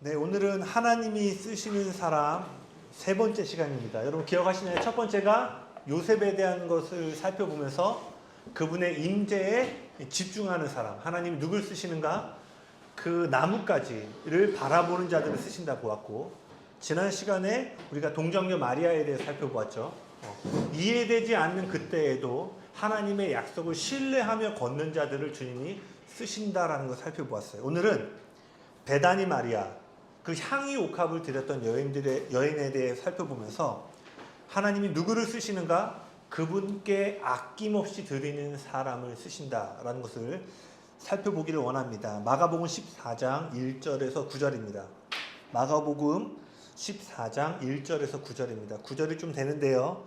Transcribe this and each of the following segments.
네, 오늘은 하나님이 쓰시는 사람 세 번째 시간입니다. 여러분 기억하시나요? 첫 번째가 요셉에 대한 것을 살펴보면서 그분의 임재에 집중하는 사람, 하나님이 누굴 쓰시는가? 그 나뭇가지를 바라보는 자들을 쓰신다 보았고, 지난 시간에 우리가 동정녀 마리아에 대해 살펴보았죠. 이해되지 않는 그때에도 하나님의 약속을 신뢰하며 걷는 자들을 주님이 쓰신다라는 걸 살펴보았어요. 오늘은 베다니 마리아, 그 향유 옥합을 드렸던 여인에 대해 살펴보면서 하나님이 누구를 쓰시는가? 그분께 아낌없이 드리는 사람을 쓰신다라는 것을 살펴보기를 원합니다. 마가복음 14장 1절에서 9절입니다. 마가복음 14장 1절에서 9절입니다. 9절이 좀 되는데요.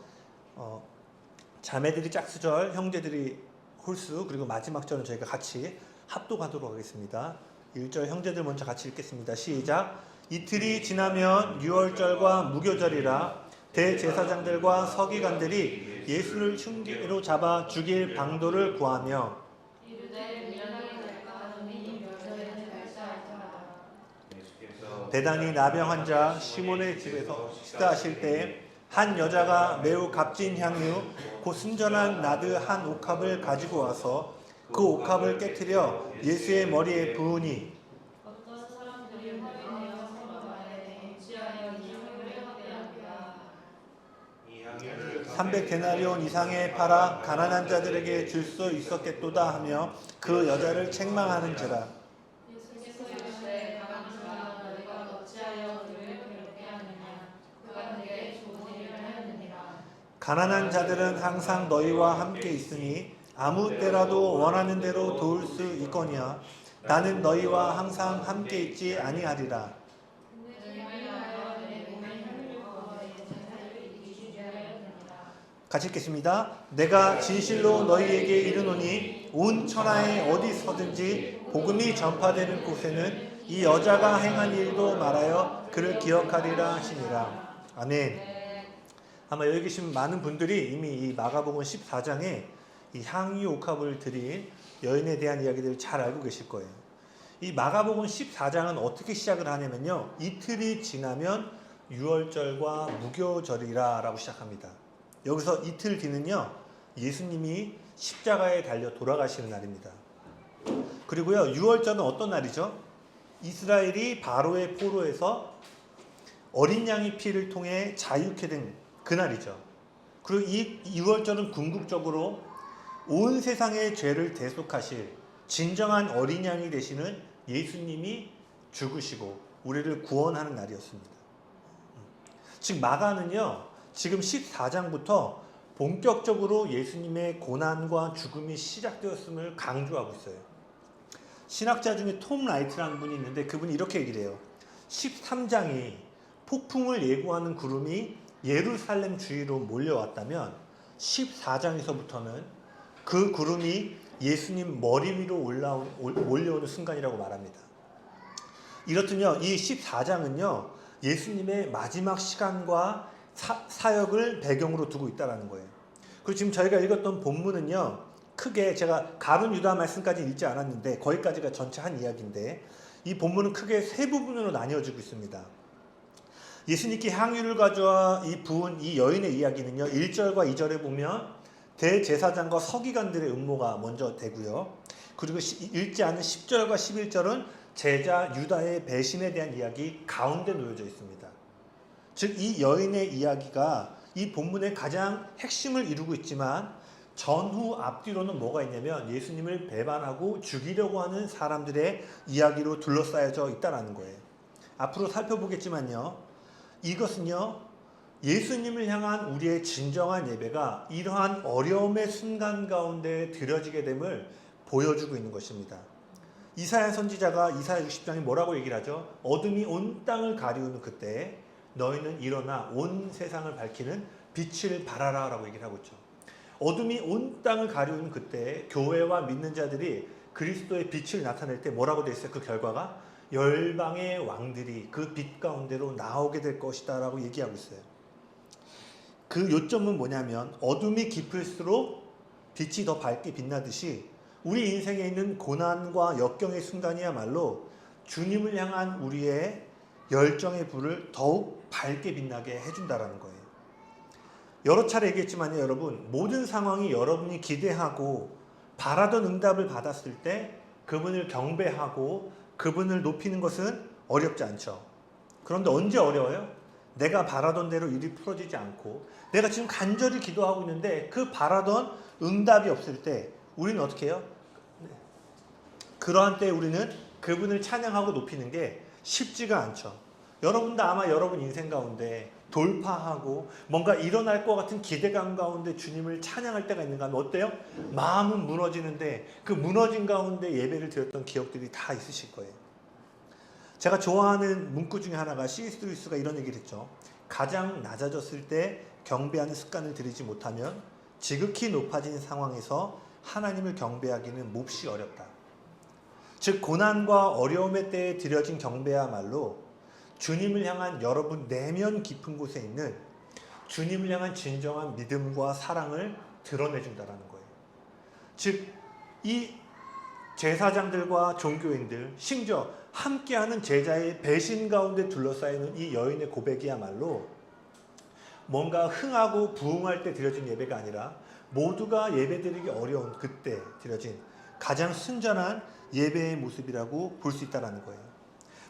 자매들이 짝수절, 형제들이 홀수, 그리고 마지막 절은 저희가 같이 합독하도록 하겠습니다. 1절 형제들 먼저 같이 읽겠습니다. 시작. 이틀이 지나면 유월절과 무교절이라 대제사장들과 서기관들이 예수를 흉기로 잡아 죽일 방도를 구하며 대단히 나병 환자 시몬의 집에서 식사하실 때 한 여자가 매우 값진 향유 곧 순전한 나드 한 옥합을 가지고 와서 그 옥합을 깨트려 예수의 머리에 부으니 300데나리온 이상에 팔아 가난한 자들에게 줄 수 있었겠도다 하며 그 여자를 책망하는지라. 가난한 자들은 항상 너희와 함께 있으니 아무 때라도 원하는 대로 도울 수 있거니와 나는 너희와 항상 함께 있지 아니하리라. 같이 읽겠습니다. 내가 진실로 너희에게 이르노니 온 천하에 어디서든지 복음이 전파되는 곳에는 이 여자가 행한 일도 말하여 그를 기억하리라 하시니라. 아멘. 아마 여기 계신 많은 분들이 이미 이 마가복음 14장에 이 향유 옥합을 드린 여인에 대한 이야기들을 잘 알고 계실 거예요. 이 마가복음 14장은 어떻게 시작을 하냐면요. 이틀이 지나면 유월절과 무교절이라 라고 시작합니다. 여기서 이틀 뒤는요. 예수님이 십자가에 달려 돌아가시는 날입니다. 그리고요. 유월절은 어떤 날이죠? 이스라엘이 바로의 포로에서 어린 양의 피를 통해 자유케 된 그날이죠. 그리고 이 유월절은 궁극적으로 온 세상의 죄를 대속하실 진정한 어린 양이 되시는 예수님이 죽으시고 우리를 구원하는 날이었습니다. 즉 마가는요. 지금 14장부터 본격적으로 예수님의 고난과 죽음이 시작되었음을 강조하고 있어요. 신학자 중에 톰 라이트라는 분이 있는데 그분이 이렇게 얘기를 해요. 13장이 폭풍을 예고하는 구름이 예루살렘 주위로 몰려왔다면 14장에서부터는 그 구름이 예수님 머리 위로 몰려오는 순간이라고 말합니다. 이렇듯요, 이 14장은요, 예수님의 마지막 시간과 사역을 배경으로 두고 있다는 거예요. 그리고 지금 저희가 읽었던 본문은요, 크게 제가 가룟 유다 말씀까지 읽지 않았는데 거기까지가 전체 한 이야기인데 이 본문은 크게 세 부분으로 나뉘어지고 있습니다. 예수님께 향유를 가져와 부은 이 여인의 이야기는요. 1절과 2절에 보면 대제사장과 서기관들의 음모가 먼저 되고요. 그리고 읽지 않은 10절과 11절은 제자 유다의 배신에 대한 이야기 가운데 놓여져 있습니다. 즉 이 여인의 이야기가 이 본문의 가장 핵심을 이루고 있지만 전후 앞뒤로는 뭐가 있냐면 예수님을 배반하고 죽이려고 하는 사람들의 이야기로 둘러싸여져 있다는 거예요. 앞으로 살펴보겠지만요. 이것은요, 예수님을 향한 우리의 진정한 예배가 이러한 어려움의 순간 가운데 드려지게 됨을 보여주고 있는 것입니다. 이사야 선지자가 이사야 60장에 뭐라고 얘기를 하죠? 어둠이 온 땅을 가리우는 그때 너희는 일어나 온 세상을 밝히는 빛을 발하라 라고 얘기를 하고 있죠. 어둠이 온 땅을 가리우는 그때 교회와 믿는 자들이 그리스도의 빛을 나타낼 때 뭐라고 되어 있어요? 그 결과가 열방의 왕들이 그 빛 가운데로 나오게 될 것이다 라고 얘기하고 있어요. 그 요점은 뭐냐면 어둠이 깊을수록 빛이 더 밝게 빛나듯이 우리 인생에 있는 고난과 역경의 순간이야말로 주님을 향한 우리의 열정의 불을 더욱 밝게 빛나게 해준다라는 거예요. 여러 차례 얘기했지만요, 여러분, 모든 상황이 여러분이 기대하고 바라던 응답을 받았을 때 그분을 경배하고 그분을 높이는 것은 어렵지 않죠. 그런데 언제 어려워요? 내가 바라던 대로 일이 풀어지지 않고 내가 지금 간절히 기도하고 있는데 그 바라던 응답이 없을 때 우리는 어떻게 해요? 그러한 때 우리는 그분을 찬양하고 높이는 게 쉽지가 않죠. 여러분도 아마 여러분 인생 가운데 돌파하고 뭔가 일어날 것 같은 기대감 가운데 주님을 찬양할 때가 있는가 하면 어때요? 마음은 무너지는데 그 무너진 가운데 예배를 드렸던 기억들이 다 있으실 거예요. 제가 좋아하는 문구 중에 하나가 C.S. 루이스가 이런 얘기를 했죠. 가장 낮아졌을 때 경배하는 습관을 들이지 못하면 지극히 높아진 상황에서 하나님을 경배하기는 몹시 어렵다. 즉 고난과 어려움의 때에 드려진 경배야말로 주님을 향한 여러분 내면 깊은 곳에 있는 주님을 향한 진정한 믿음과 사랑을 드러내준다는 거예요. 즉 이 제사장들과 종교인들 심지어 함께하는 제자의 배신 가운데 둘러싸이는 이 여인의 고백이야말로 뭔가 흥하고 부흥할 때 드려진 예배가 아니라 모두가 예배드리기 어려운 그때 드려진 가장 순전한 예배의 모습이라고 볼 수 있다는 거예요.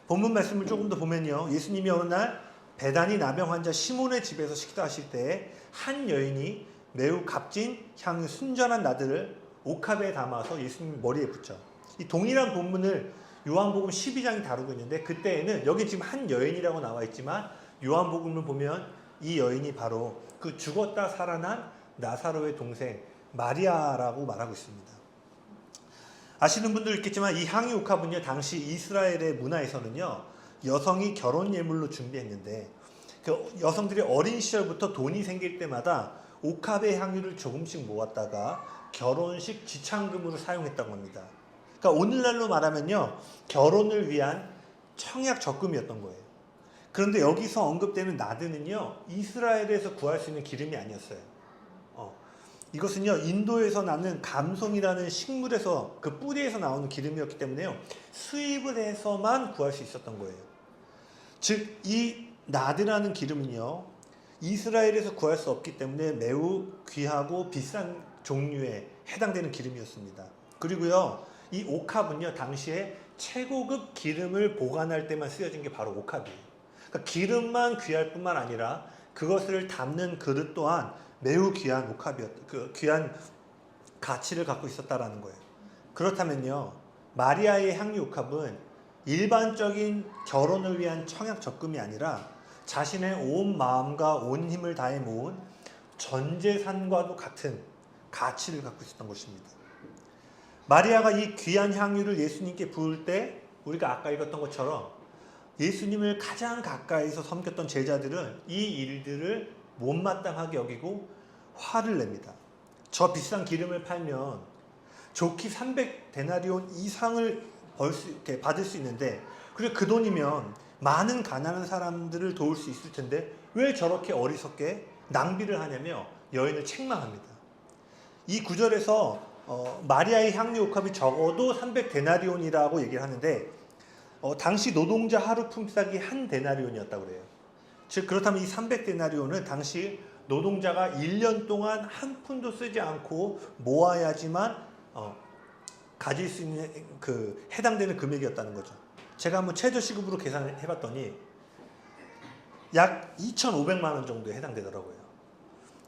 본문 말씀을 조금 더 보면요. 예수님이 어느 날 배다니 나병 환자 시몬의 집에서 식사하실 때 한 여인이 매우 값진 향유 순전한 나들을 옥합에 담아서 예수님 머리에 붙여. 이 동일한 본문을 요한복음 12장이 다루고 있는데 그때에는 여기 지금 한 여인이라고 나와 있지만 요한복음을 보면 이 여인이 바로 그 죽었다 살아난 나사로의 동생 마리아라고 말하고 있습니다. 아시는 분들 있겠지만 이 향유 옥합은요 당시 이스라엘의 문화에서는요 여성이 결혼 예물로 준비했는데 그 여성들이 어린 시절부터 돈이 생길 때마다 옥합의 향유를 조금씩 모았다가 결혼식 지참금으로 사용했다고 합니다. 그러니까 오늘날로 말하면요 결혼을 위한 청약 적금이었던 거예요. 그런데 여기서 언급되는 나드는요 이스라엘에서 구할 수 있는 기름이 아니었어요. 이것은요 인도에서 나는 감송이라는 식물에서 그 뿌리에서 나오는 기름이었기 때문에요 수입을 해서만 구할 수 있었던 거예요. 즉 이 나드라는 기름은요 이스라엘에서 구할 수 없기 때문에 매우 귀하고 비싼 종류에 해당되는 기름이었습니다. 그리고요 이 옥합은요 당시에 최고급 기름을 보관할 때만 쓰여진 게 바로 옥합이에요. 그러니까 기름만 귀할 뿐만 아니라 그것을 담는 그릇 또한 매우 귀한 옥합이었다. 그 귀한 가치를 갖고 있었다라는 거예요. 그렇다면요, 마리아의 향유 옥합은 일반적인 결혼을 위한 청약 적금이 아니라 자신의 온 마음과 온 힘을 다해 모은 전 재산과도 같은 가치를 갖고 있었던 것입니다. 마리아가 이 귀한 향유를 예수님께 부을 때 우리가 아까 읽었던 것처럼 예수님을 가장 가까이서 섬겼던 제자들은 이 일들을 못마땅하게 여기고 화를 냅니다. 저 비싼 기름을 팔면 좋기 300데나리온 이상을 받을 수 있는데 그리고 그 돈이면 많은 가난한 사람들을 도울 수 있을 텐데 왜 저렇게 어리석게 낭비를 하냐며 여인을 책망합니다. 이 구절에서 마리아의 향유 옥합이 적어도 300데나리온이라고 얘기를 하는데 당시 노동자 하루 품삯이 한 데나리온이었다고 그래요. 즉 그렇다면 이 300데나리온은 당시 노동자가 1년 동안 한 푼도 쓰지 않고 모아야지만 가질 수 있는 그 해당되는 금액이었다는 거죠. 제가 한번 최저시급으로 계산을 해봤더니 약 2,500만 원 정도에 해당되더라고요.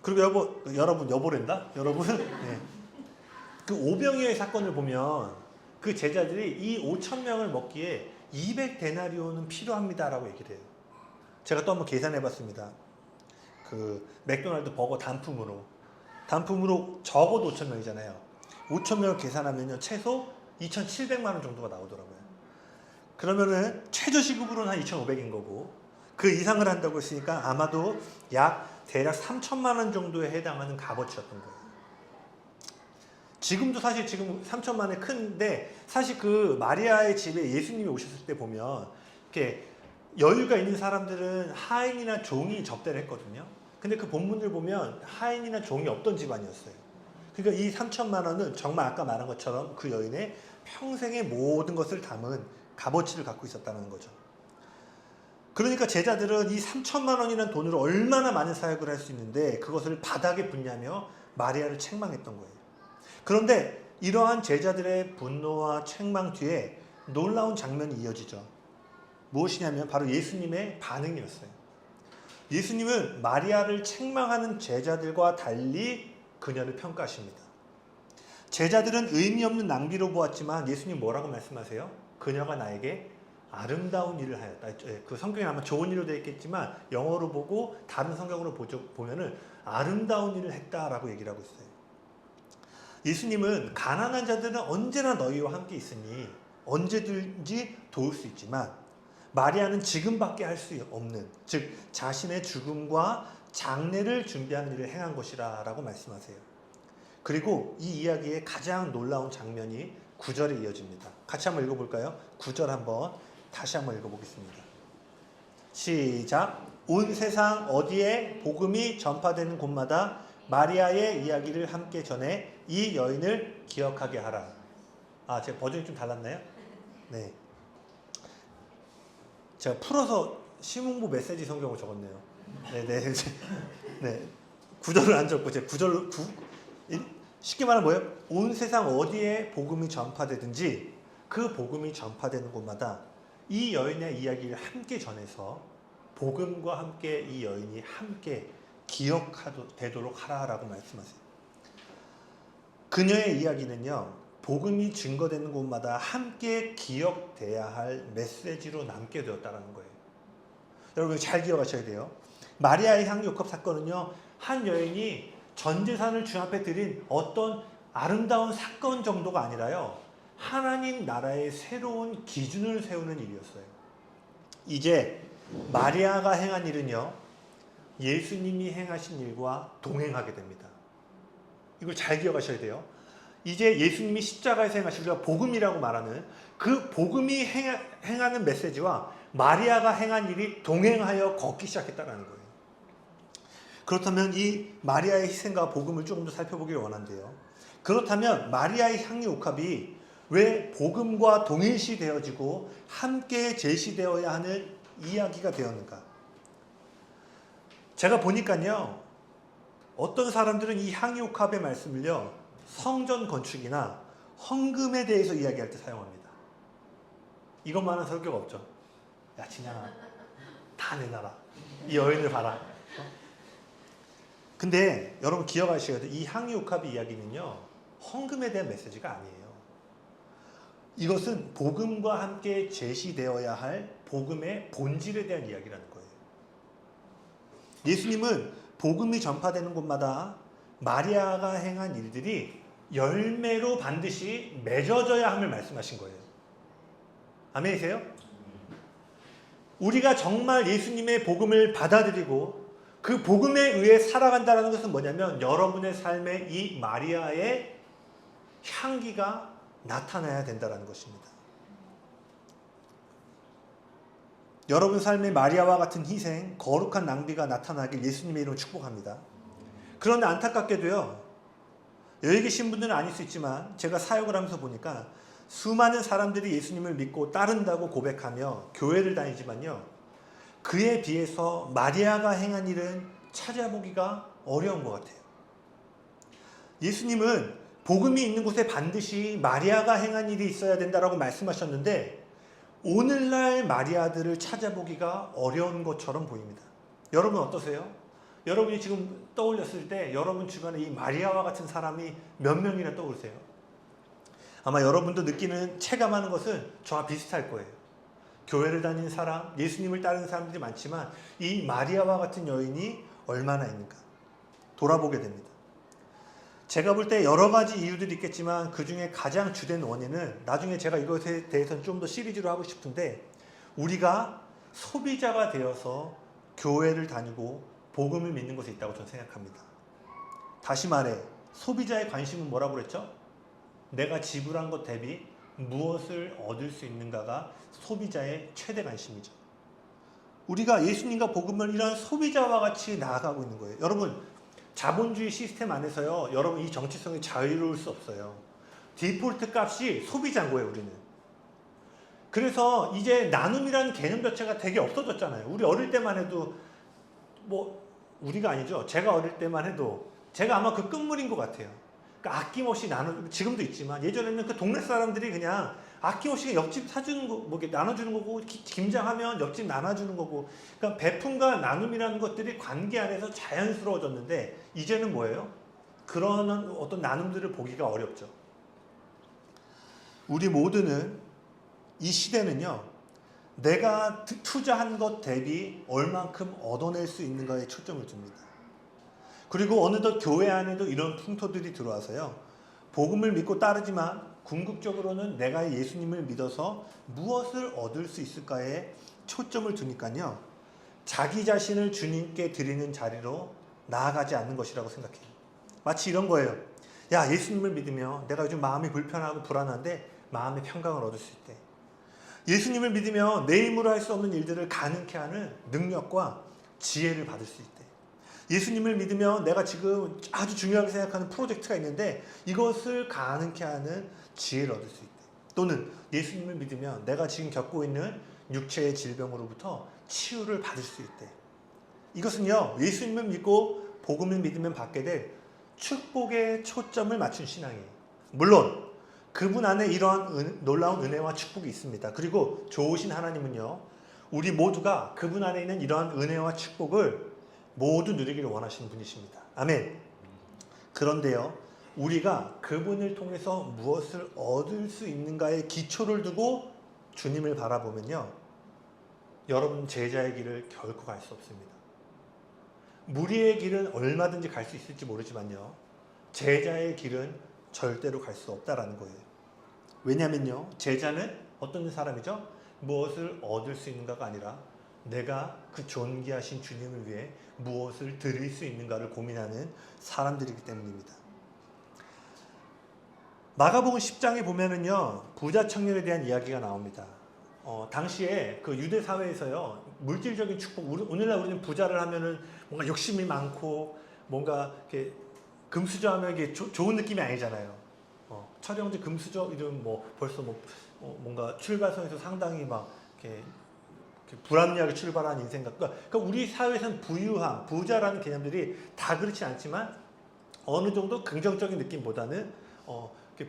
그리고 여보랜다? 여러분? 네. 그 오병이어의 사건을 보면 그 제자들이 이 5,000명을 먹기에 200데나리온은 필요합니다라고 얘기를 해요. 제가 또 한번 계산해 봤습니다. 그 맥도날드 버거 단품으로 적어도 5,000명이잖아요. 5,000명을 계산하면요 최소 2,700만 원 정도가 나오더라고요. 그러면은 최저시급으로는 한 2,500인 거고 그 이상을 한다고 했으니까 아마도 대략 3,000만 원 정도에 해당하는 값어치였던 거예요. 지금도 사실 지금 3,000만 원이 큰데 사실 그 마리아의 집에 예수님이 오셨을 때 보면 이렇게 여유가 있는 사람들은 하인이나 종이 접대를 했거든요. 근데 그 본문들 보면 하인이나 종이 없던 집안이었어요. 그러니까 이 3,000만 원은 정말 아까 말한 것처럼 그 여인의 평생의 모든 것을 담은 값어치를 갖고 있었다는 거죠. 그러니까 제자들은 이 3천만 원이라는 돈으로 얼마나 많은 사역을 할 수 있는데 그것을 바닥에 붓냐며 마리아를 책망했던 거예요. 그런데 이러한 제자들의 분노와 책망 뒤에 놀라운 장면이 이어지죠. 무엇이냐면 바로 예수님의 반응이었어요. 예수님은 마리아를 책망하는 제자들과 달리 그녀를 평가하십니다. 제자들은 의미 없는 낭비로 보았지만 예수님 뭐라고 말씀하세요? 그녀가 나에게 아름다운 일을 하였다. 그 성경에 아마 좋은 일로 되어 있겠지만 영어로 보고 다른 성경으로 보면은 아름다운 일을 했다라고 얘기를 하고 있어요. 예수님은 가난한 자들은 언제나 너희와 함께 있으니 언제든지 도울 수 있지만 마리아는 지금밖에 할 수 없는, 즉 자신의 죽음과 장례를 준비하는 일을 행한 것이라 라고 말씀하세요. 그리고 이 이야기의 가장 놀라운 장면이 9절에 이어집니다. 같이 한번 읽어볼까요? 9절 한번 다시 한번 읽어보겠습니다. 시작. 온 세상 어디에 복음이 전파되는 곳마다 마리아의 이야기를 함께 전해 이 여인을 기억하게 하라. 제 버전이 좀 달랐나요? 네. 제가 풀어서 시문부 메시지 성경을 적었네요. 네네. 네. 9절을 안 적고 제 9절 쉽게 말하면 뭐예요? 온 세상 어디에 복음이 전파되든지 그 복음이 전파되는 곳마다 이 여인의 이야기를 함께 전해서 복음과 함께 이 여인이 함께 기억되도록 하라라고 말씀하세요. 그녀의 이야기는요, 복음이 증거되는 곳마다 함께 기억돼야 할 메시지로 남게 되었다는 거예요. 여러분 잘 기억하셔야 돼요. 마리아의 향유옥합 사건은요, 한 여인이 전 재산을 주 앞에 드린 어떤 아름다운 사건 정도가 아니라요, 하나님 나라의 새로운 기준을 세우는 일이었어요. 이제 마리아가 행한 일은요, 예수님이 행하신 일과 동행하게 됩니다. 이걸 잘 기억하셔야 돼요. 이제 예수님이 십자가에서 행하신 우리가 복음이라고 말하는 그 복음이 행하는 메시지와 마리아가 행한 일이 동행하여 걷기 시작했다는 거예요. 그렇다면 이 마리아의 희생과 복음을 조금 더 살펴보기를 원한대요. 그렇다면 마리아의 향유 옥합이 왜 복음과 동일시 되어지고 함께 제시되어야 하는 이야기가 되었는가? 제가 보니까요, 어떤 사람들은 이 향유 옥합의 말씀을요, 성전 건축이나 헌금에 대해서 이야기할 때 사용합니다. 이것만한 설교가 없죠. 야, 진양아, 다 내놔라. 이 여인을 봐라. 근데 여러분 기억하셔야 돼요. 이 향유 옥합의 이야기는요, 헌금에 대한 메시지가 아니에요. 이것은 복음과 함께 제시되어야 할 복음의 본질에 대한 이야기라는 거예요. 예수님은 복음이 전파되는 곳마다 마리아가 행한 일들이 열매로 반드시 맺어져야 함을 말씀하신 거예요. 아멘이세요? 우리가 정말 예수님의 복음을 받아들이고 그 복음에 의해 살아간다는 것은 뭐냐면 여러분의 삶에 이 마리아의 향기가 나타나야 된다는 것입니다. 여러분 삶의 마리아와 같은 희생, 거룩한 낭비가 나타나길 예수님의 이름으로 축복합니다. 그런데 안타깝게도요, 여기 계신 분들은 아닐 수 있지만 제가 사역을 하면서 보니까 수많은 사람들이 예수님을 믿고 따른다고 고백하며 교회를 다니지만요, 그에 비해서 마리아가 행한 일은 찾아보기가 어려운 것 같아요. 예수님은 복음이 있는 곳에 반드시 마리아가 행한 일이 있어야 된다라고 말씀하셨는데 오늘날 마리아들을 찾아보기가 어려운 것처럼 보입니다. 여러분 어떠세요? 여러분이 지금 떠올렸을 때 여러분 주변에 이 마리아와 같은 사람이 몇 명이나 떠오르세요? 아마 여러분도 느끼는 체감하는 것은 저와 비슷할 거예요. 교회를 다니는 사람, 예수님을 따르는 사람들이 많지만 이 마리아와 같은 여인이 얼마나 있는가 돌아보게 됩니다. 제가 볼 때 여러 가지 이유들이 있겠지만 그 중에 가장 주된 원인은 나중에 제가 이것에 대해서는 좀 더 시리즈로 하고 싶은데 우리가 소비자가 되어서 교회를 다니고 복음을 믿는 것에 있다고 저는 생각합니다. 다시 말해 소비자의 관심은 뭐라고 그랬죠? 내가 지불한 것 대비 무엇을 얻을 수 있는가가 소비자의 최대 관심이죠. 우리가 예수님과 복음을 이런 소비자와 같이 나아가고 있는 거예요. 여러분 자본주의 시스템 안에서요, 여러분 이 정치성이 자유로울 수 없어요. 디폴트 값이 소비자인 거예요, 우리는. 그래서 이제 나눔이라는 개념 자체가 되게 없어졌잖아요. 우리 어릴 때만 해도 뭐 우리가 아니죠. 제가 어릴 때만 해도 제가 아마 그 끝물인 것 같아요. 그러니까 아낌없이 나누 지금도 있지만 예전에는 그 동네 사람들이 그냥 아낌없이 옆집 사주는 거, 뭐 이렇게 나눠주는 거고 김장하면 옆집 나눠주는 거고, 그러니까 베품과 나눔이라는 것들이 관계 안에서 자연스러워졌는데 이제는 뭐예요? 그런 어떤 나눔들을 보기가 어렵죠. 우리 모두는 이 시대는요, 내가 투자한 것 대비 얼만큼 얻어낼 수 있는가에 초점을 둡니다. 그리고 어느덧 교회 안에도 이런 풍토들이 들어와서요, 복음을 믿고 따르지만 궁극적으로는 내가 예수님을 믿어서 무엇을 얻을 수 있을까에 초점을 두니까요, 자기 자신을 주님께 드리는 자리로 나아가지 않는 것이라고 생각해요. 마치 이런 거예요. 야, 예수님을 믿으면 내가 요즘 마음이 불편하고 불안한데 마음의 평강을 얻을 수 있대. 예수님을 믿으면 내 힘으로 할 수 없는 일들을 가능케 하는 능력과 지혜를 받을 수 있대. 예수님을 믿으면 내가 지금 아주 중요하게 생각하는 프로젝트가 있는데 이것을 가능케 하는 지혜를 얻을 수 있대. 또는 예수님을 믿으면 내가 지금 겪고 있는 육체의 질병으로부터 치유를 받을 수 있대. 이것은요, 예수님을 믿고 복음을 믿으면 받게 될 축복에 초점을 맞춘 신앙이에요. 물론 그분 안에 이러한 놀라운 은혜와 축복이 있습니다. 그리고 좋으신 하나님은요, 우리 모두가 그분 안에 있는 이러한 은혜와 축복을 모두 누리기를 원하시는 분이십니다. 아멘. 그런데요, 우리가 그분을 통해서 무엇을 얻을 수 있는가에 기초를 두고 주님을 바라보면요, 여러분 제자의 길을 결코 갈 수 없습니다. 무리의 길은 얼마든지 갈 수 있을지 모르지만요, 제자의 길은 절대로 갈 수 없다라는 거예요. 왜냐면요, 제자는 어떤 사람이죠? 무엇을 얻을 수 있는가가 아니라 내가 그 존귀하신 주님을 위해 무엇을 드릴 수 있는가를 고민하는 사람들이기 때문입니다. 마가복음 10장에 보면은요, 부자 청년에 대한 이야기가 나옵니다. 당시에 그 유대 사회에서요, 물질적인 축복, 오늘날 우리는 부자를 하면은 뭔가 욕심이 많고 뭔가 이렇게 금수저 하면 이게 좋은 느낌이 아니잖아요. 철형제 금수저 이름 뭐 벌써 뭔가 출발선에서 상당히 막 이렇게 불합리하게 출발한 인생 같고, 그러니까 우리 사회에서는 부유함, 부자라는 개념들이 다 그렇지 않지만 어느 정도 긍정적인 느낌보다는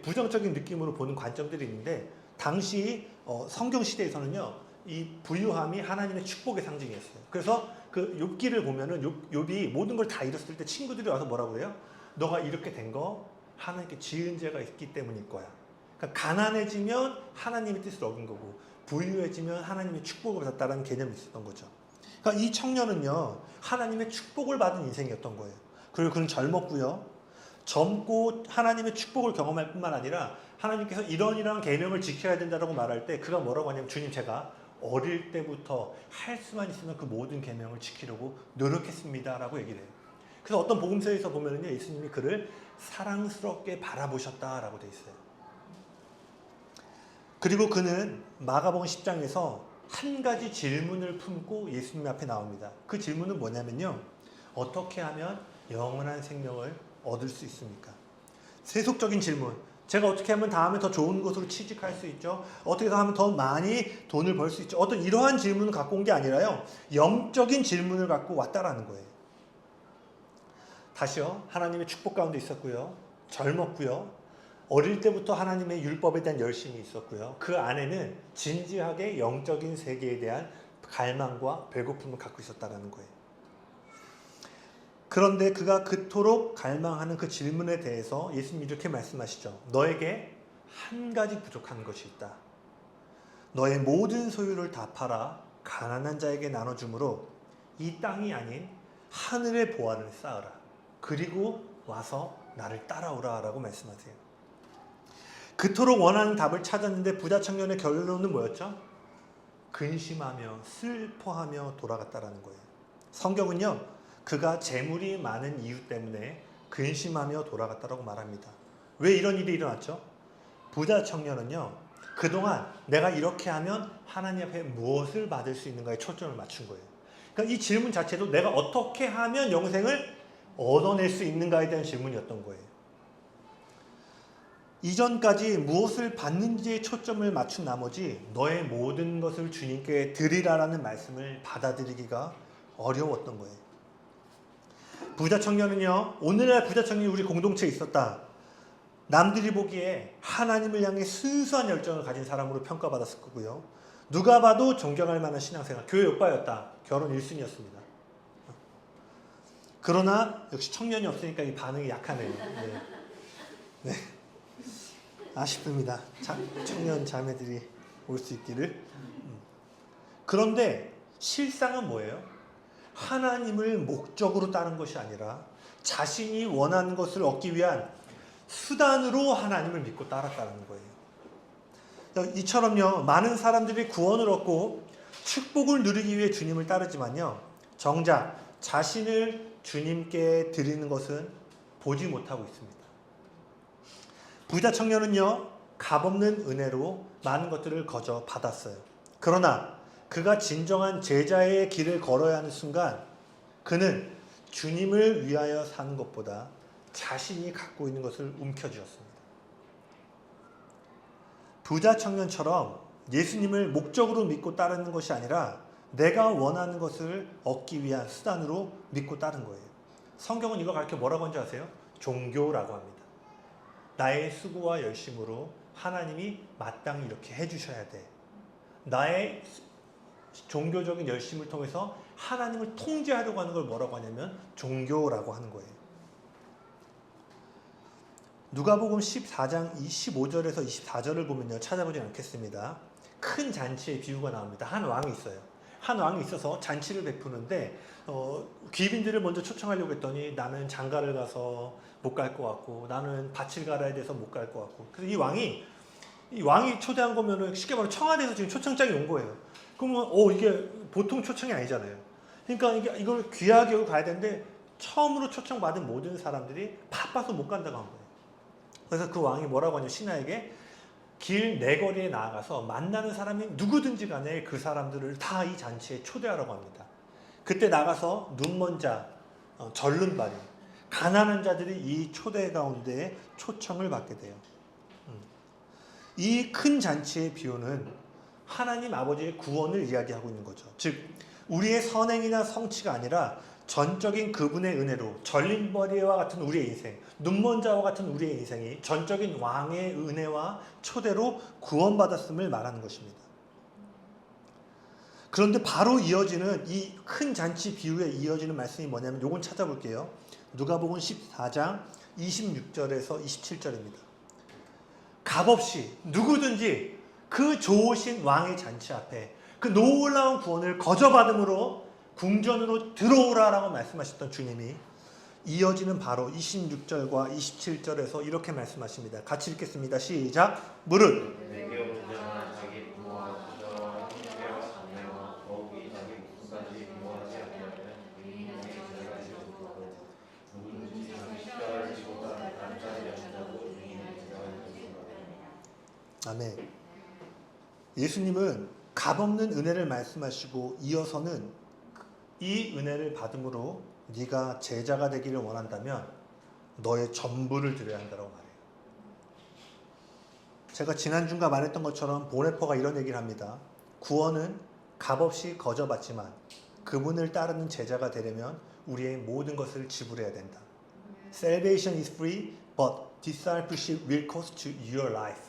부정적인 느낌으로 보는 관점들이 있는데, 당시 성경 시대에서는요, 이 부유함이 하나님의 축복의 상징이었어요. 그래서 그 욥기를 보면은 욥이 모든 걸 다 잃었을 때 친구들이 와서 뭐라고 해요? 너가 이렇게 된 거 하나님께 지은 죄가 있기 때문일 거야. 그러니까 가난해지면 하나님의 뜻을 어긴 거고 부유해지면 하나님의 축복을 받았다는 개념이 있었던 거죠. 그러니까 이 청년은요, 하나님의 축복을 받은 인생이었던 거예요. 그리고 그는 젊었고요, 젊고 하나님의 축복을 경험할 뿐만 아니라 하나님께서 이런 계명을 지켜야 된다고 말할 때 그가 뭐라고 하냐면, 주님, 제가 어릴 때부터 할 수만 있으면 그 모든 계명을 지키려고 노력했습니다 라고 얘기를 해요. 그래서 어떤 복음서에서 보면은요, 예수님이 그를 사랑스럽게 바라보셨다라고 돼 있어요. 그리고 그는 마가복음 10장에서 한 가지 질문을 품고 예수님 앞에 나옵니다. 그 질문은 뭐냐면요, 어떻게 하면 영원한 생명을 얻을 수 있습니까? 세속적인 질문. 제가 어떻게 하면 다음에 더 좋은 곳으로 취직할 수 있죠? 어떻게 하면 더 많이 돈을 벌 수 있죠? 어떤 이러한 질문을 갖고 온 게 아니라요, 영적인 질문을 갖고 왔다라는 거예요. 다시요, 하나님의 축복 가운데 있었고요, 젊었고요, 어릴 때부터 하나님의 율법에 대한 열심이 있었고요, 그 안에는 진지하게 영적인 세계에 대한 갈망과 배고픔을 갖고 있었다는 거예요. 그런데 그가 그토록 갈망하는 그 질문에 대해서 예수님이 이렇게 말씀하시죠. 너에게 한 가지 부족한 것이 있다. 너의 모든 소유를 다 팔아 가난한 자에게 나눠주므로 이 땅이 아닌 하늘의 보화를 쌓으라. 그리고 와서 나를 따라오라 라고 말씀하세요. 그토록 원하는 답을 찾았는데 부자 청년의 결론은 뭐였죠? 근심하며 슬퍼하며 돌아갔다라는 거예요. 성경은요, 그가 재물이 많은 이유 때문에 근심하며 돌아갔다라고 말합니다. 왜 이런 일이 일어났죠? 부자 청년은요, 그동안 내가 이렇게 하면 하나님 앞에 무엇을 받을 수 있는가에 초점을 맞춘 거예요. 그러니까 이 질문 자체도 내가 어떻게 하면 영생을 얻어낼 수 있는가에 대한 질문이었던 거예요. 이전까지 무엇을 받는지에 초점을 맞춘 나머지 너의 모든 것을 주님께 드리라라는 말씀을 받아들이기가 어려웠던 거예요. 부자 청년은요, 오늘날 부자 청년이 우리 공동체에 있었다. 남들이 보기에 하나님을 향해 순수한 열정을 가진 사람으로 평가받았을 거고요. 누가 봐도 존경할 만한 신앙생활, 교회 오빠였다. 결혼 1순위였습니다. 그러나 역시 청년이 없으니까 이 반응이 약하네요. 네. 네. 아쉽습니다. 청년 자매들이 올 수 있기를. 그런데 실상은 뭐예요? 하나님을 목적으로 따른 것이 아니라 자신이 원하는 것을 얻기 위한 수단으로 하나님을 믿고 따랐다는 거예요. 이처럼요, 많은 사람들이 구원을 얻고 축복을 누리기 위해 주님을 따르지만요, 정작 자신을 주님께 드리는 것은 보지 못하고 있습니다. 부자 청년은요, 값없는 은혜로 많은 것들을 거저 받았어요. 그러나 그가 진정한 제자의 길을 걸어야 하는 순간 그는 주님을 위하여 사는 것보다 자신이 갖고 있는 것을 움켜쥐었습니다. 부자 청년처럼 예수님을 목적으로 믿고 따르는 것이 아니라 내가 원하는 것을 얻기 위한 수단으로 믿고 따른 거예요. 성경은 이거 가르쳐 뭐라고 하는지 아세요? 종교라고 합니다. 나의 수고와 열심으로 하나님이 마땅히 이렇게 해주셔야 돼. 나의 종교적인 열심을 통해서 하나님을 통제하려고 하는 걸 뭐라고 하냐면 종교라고 하는 거예요. 누가복음 14장 25절에서 24절을 보면요, 찾아보지 않겠습니다. 큰 잔치의 비유가 나옵니다. 한 왕이 있어요. 한 왕이 있어서 잔치를 베푸는데 귀빈들을 먼저 초청하려고 했더니 나는 장가를 가서 못 갈 것 같고 나는 밭을 갈아야 돼서 못 갈 것 같고, 그래서 이 왕이 초대한 거면은 쉽게 말하면 청와대에서 지금 초청장이 온 거예요. 그러면 이게 보통 초청이 아니잖아요. 그러니까 이걸 귀하게 여기고 가야 되는데 처음으로 초청받은 모든 사람들이 바빠서 못 간다고 한 거예요. 그래서 그 왕이 뭐라고 하냐, 신하에게 길 네거리에 나아가서 만나는 사람이 누구든지 간에 그 사람들을 다 이 잔치에 초대하라고 합니다. 그때 나가서 눈먼 자, 절름발이, 가난한 자들이 이 초대 가운데 초청을 받게 돼요. 이 큰 잔치의 비유는 하나님 아버지의 구원을 이야기하고 있는 거죠. 즉 우리의 선행이나 성취가 아니라 전적인 그분의 은혜로 절림벌이와 같은 우리의 인생, 눈먼 자와 같은 우리의 인생이 전적인 왕의 은혜와 초대로 구원받았음을 말하는 것입니다. 그런데 바로 이어지는 이 큰 잔치 비유에 이어지는 말씀이 뭐냐면 요건 찾아볼게요. 누가복음 14장 26절에서 27절입니다. 값없이 누구든지 그 좋으신 왕의 잔치 앞에 그 놀라운 구원을 거저받음으로 궁전으로 들어오라라고 말씀하셨던 주님이 이어지는 바로 26절과 27절에서 이렇게 말씀하십니다. 같이 읽겠습니다. 시작. 무릇 내게 온자나 자기 부모와 부자와 형제와 자매와 더욱이 자기 목숨까지 미워하지 아니하면 의인에게 죄가 지고도 누구든지 자기 십자가를 지고 나를 따르지 않는다고 의인에게 죄가 지고도. 아멘. 예수님은 값없는 은혜를 말씀하시고 이어서는 이 은혜를 받음으로 네가 제자가 되기를 원한다면 너의 전부를 드려야 한다고 말해요. 제가 지난주가 말했던 것처럼 보네퍼가 이런 얘기를 합니다. 구원은 값없이 거저받지만 그분을 따르는 제자가 되려면 우리의 모든 것을 지불해야 된다. Salvation is free, but discipleship will cost you your life.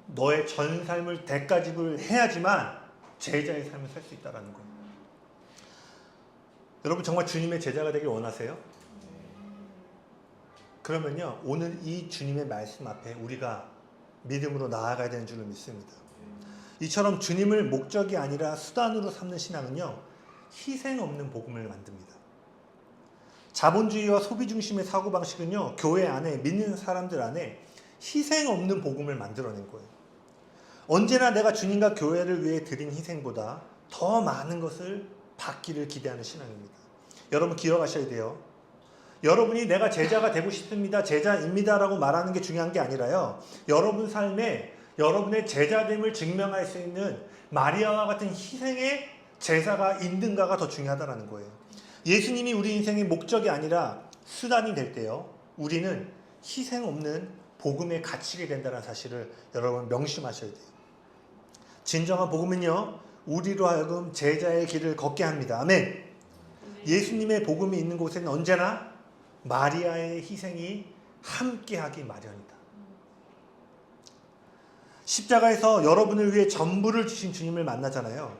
너의 전 삶을 대가 지불해야지만 제자의 삶을 살 수 있다는 거예요. 여러분 정말 주님의 제자가 되길 원하세요? 그러면요, 오늘 이 주님의 말씀 앞에 우리가 믿음으로 나아가야 되는 줄을 믿습니다. 이처럼 주님을 목적이 아니라 수단으로 삼는 신앙은요, 희생 없는 복음을 만듭니다. 자본주의와 소비 중심의 사고방식은요, 교회 안에, 믿는 사람들 안에 희생 없는 복음을 만들어낸 거예요. 언제나 내가 주님과 교회를 위해 드린 희생보다 더 많은 것을 받기를 기대하는 신앙입니다. 여러분 기억하셔야 돼요. 여러분이 내가 제자가 되고 싶습니다, 제자입니다라고 말하는 게 중요한 게 아니라요, 여러분 삶에 여러분의 제자됨을 증명할 수 있는 마리아와 같은 희생의 제사가 있는가가 더 중요하다는 거예요. 예수님이 우리 인생의 목적이 아니라 수단이 될 때요, 우리는 희생 없는 복음의 가치가 된다는 사실을 여러분 명심하셔야 돼요. 진정한 복음은요, 우리로 하여금 제자의 길을 걷게 합니다. 아멘. 예수님의 복음이 있는 곳에는 언제나 마리아의 희생이 함께하기 마련이다. 십자가에서 여러분을 위해 전부를 주신 주님을 만나잖아요.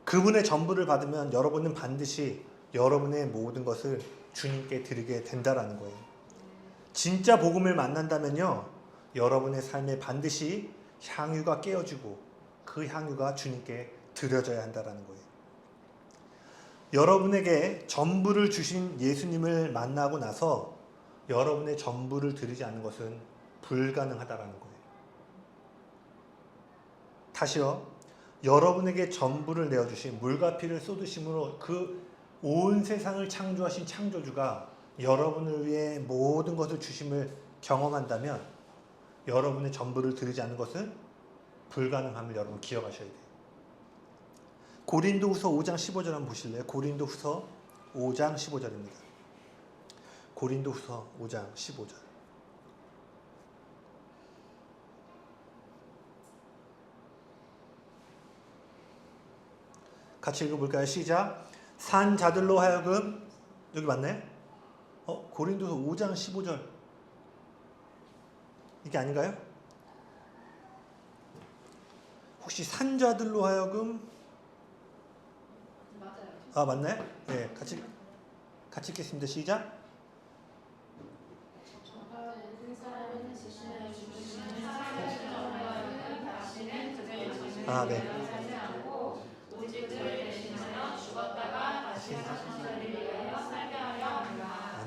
그분의 전부를 받으면 여러분은 반드시 여러분의 모든 것을 주님께 드리게 된다라는 거예요. 진짜 복음을 만난다면요, 여러분의 삶에 반드시 향유가 깨어지고 그 향유가 주님께 드려져야 한다라는 거예요. 여러분에게 전부를 주신 예수님을 만나고 나서 여러분의 전부를 드리지 않는 것은 불가능하다라는 거예요. 다시요. 여러분에게 전부를 내어주신 물과 피를 쏟으심으로 그 온 세상을 창조하신 창조주가 여러분을 위해 모든 것을 주심을 경험한다면 여러분의 전부를 드리지 않는 것은 불가능함을 여러분 기억하셔야 돼요. 고린도후서 5장 15절 한번 보실래요? 고린도후서 5장 15절입니다. 고린도후서 5장 15절. 같이 읽어볼까요? 시작. 산 자들로 하여금, 여기 맞나요? 고린도서 5장 15절. 이게 아닌가요? 혹시 산 자들로 하여금, 맞아요. 맞나요? 네, 같이 읽겠습니다. 시작. 네.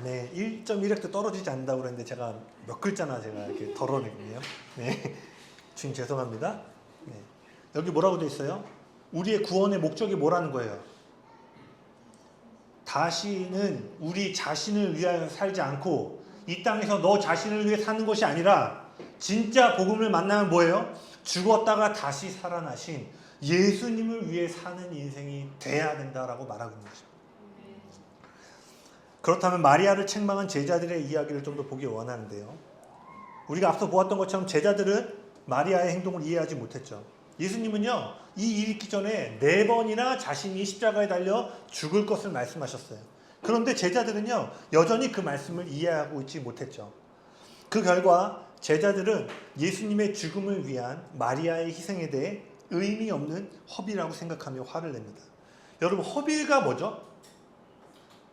네, 1.1획도 떨어지지 않는다고 그랬는데 제가 몇 글자나 제가 이렇게 덜어냈네요. 네, 주님 죄송합니다. 네. 여기 뭐라고 되어 있어요? 우리의 구원의 목적이 뭐라는 거예요? 다시는 우리 자신을 위하여 살지 않고 이 땅에서 너 자신을 위해 사는 것이 아니라 진짜 복음을 만나면 뭐예요? 죽었다가 다시 살아나신 예수님을 위해 사는 인생이 돼야 된다라고 말하고 있는 거죠. 그렇다면 마리아를 책망한 제자들의 이야기를 좀 더 보기 원하는데요. 우리가 앞서 보았던 것처럼 제자들은 마리아의 행동을 이해하지 못했죠. 예수님은요, 이 일이 있기 전에 4번이나 자신이 십자가에 달려 죽을 것을 말씀하셨어요. 그런데 제자들은요, 여전히 그 말씀을 이해하고 있지 못했죠. 그 결과 제자들은 예수님의 죽음을 위한 마리아의 희생에 대해 의미 없는 허비라고 생각하며 화를 냅니다. 여러분, 허비가 뭐죠?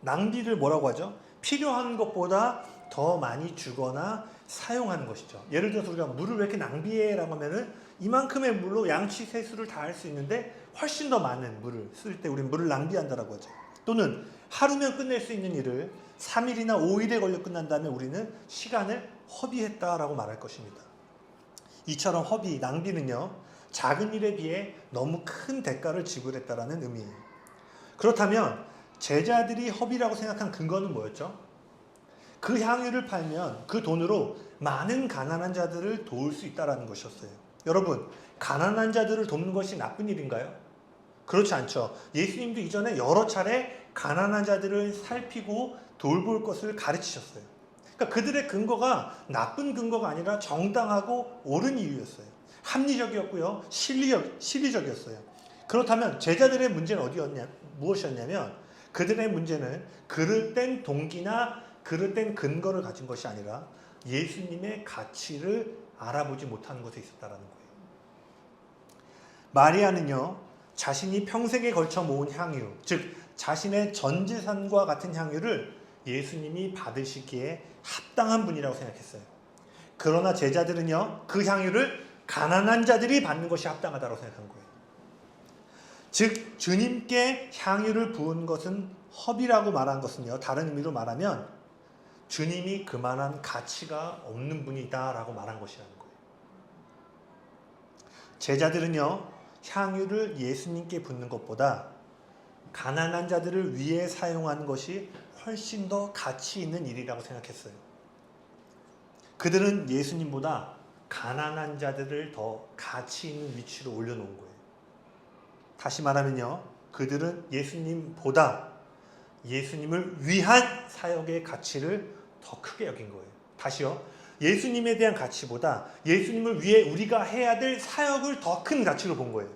낭비를 뭐라고 하죠? 필요한 것보다 더 많이 주거나 사용하는 것이죠. 예를 들어서 우리가 물을 왜 이렇게 낭비해? 라고 하면은 이만큼의 물로 양치 세수를 다 할 수 있는데 훨씬 더 많은 물을 쓸 때 우리는 물을 낭비한다라고 하죠. 또는 하루면 끝낼 수 있는 일을 3일이나 5일에 걸려 끝난다면 우리는 시간을 허비했다라고 말할 것입니다. 이처럼 허비, 낭비는요, 작은 일에 비해 너무 큰 대가를 지불했다라는 의미예요. 그렇다면 제자들이 허비라고 생각한 근거는 뭐였죠? 그 향유를 팔면 그 돈으로 많은 가난한 자들을 도울 수 있다는 것이었어요. 여러분, 가난한 자들을 돕는 것이 나쁜 일인가요? 그렇지 않죠. 예수님도 이전에 여러 차례 가난한 자들을 살피고 돌볼 것을 가르치셨어요. 그러니까 그들의 근거가 나쁜 근거가 아니라 정당하고 옳은 이유였어요. 합리적이었고요. 실리적이었어요. 그렇다면 제자들의 문제는 무엇이었냐면 그들의 문제는 그릇된 동기나 그릇된 근거를 가진 것이 아니라 예수님의 가치를 알아보지 못하는 것에 있었다는 거예요. 마리아는요, 자신이 평생에 걸쳐 모은 향유, 즉 자신의 전 재산과 같은 향유를 예수님이 받으시기에 합당한 분이라고 생각했어요. 그러나 제자들은요, 그 향유를 가난한 자들이 받는 것이 합당하다고 생각한 거예요. 즉 주님께 향유를 부은 것은 허비라고 말한 것은요, 다른 의미로 말하면 주님이 그만한 가치가 없는 분이다라고 말한 것이라는 거예요. 제자들은요, 향유를 예수님께 붓는 것보다 가난한 자들을 위해 사용하는 것이 훨씬 더 가치 있는 일이라고 생각했어요. 그들은 예수님보다 가난한 자들을 더 가치 있는 위치로 올려놓은 거예요. 다시 말하면요, 그들은 예수님보다 예수님을 위한 사역의 가치를 더 크게 여긴 거예요. 다시요, 예수님에 대한 가치보다 예수님을 위해 우리가 해야 될 사역을 더 큰 가치로 본 거예요.